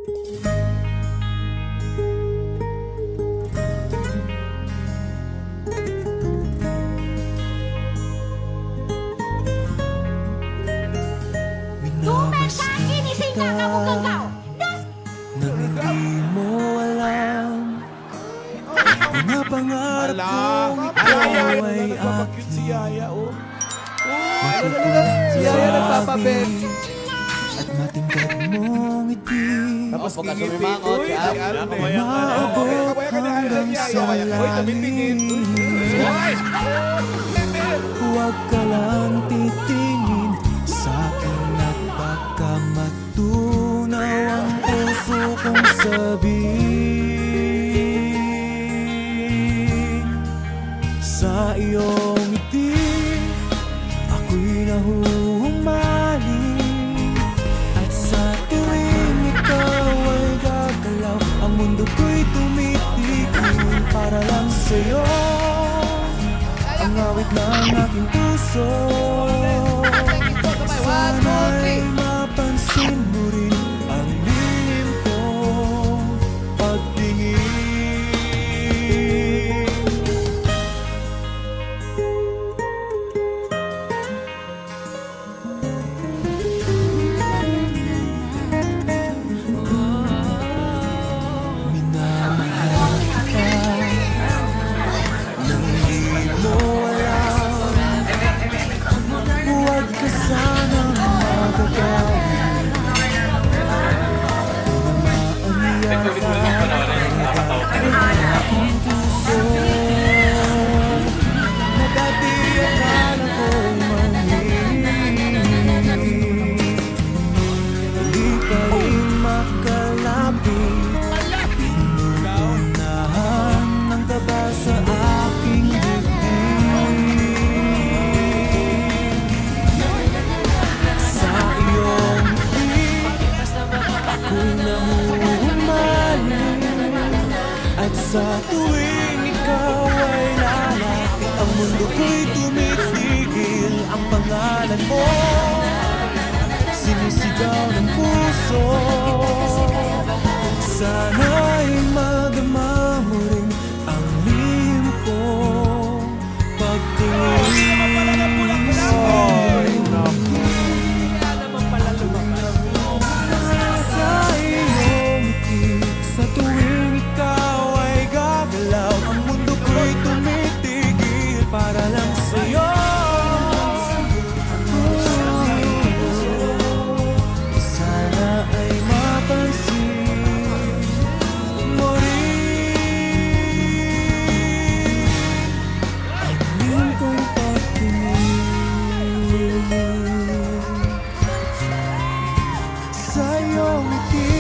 Nang hindi mo alam, mga pangarap kong ikaw ay aking makukulang at matingkad mong ngiti. Tapos sumimangot Maabot hanggang sa langit. Huwag ka lang titingin sa'kin at baka matunaw ang puso kong sabihin. Sa iyong ngiti ako'y nahuhumaling, at sa tuwing ikaw ay gagalaw, ang mundo ko'y tumitigil para lang sa'yo. Ang awit ng aking puso, sana'y mapansin mo rin ang lihim kong pagtingin. Minamahal kita nang di mo alam. Huwag ka sanang magagalit, umiyak ang aking puso na dati akala ko'y manhihina. Hindi pa rin makalapit, pinuunahan ng kaba sa aking dibdib. Sa iyong ngiti ako'y nahuhumaling, at sa tuwing ikaw ay lalapit, ang mundo ko'y tumitigil. Ang pangalan mo sinisigaw ng puso, sana'y madama mo rin ang lihim kong pagtingin. Sa iyong ngiti, sa tuwing ikaw ay gagalaw, ang mundo ko'y tumitigil para lang sa'yo. Sana ay mapansin mo rin ang lihim kong pagtingin. Sa iyong ngiti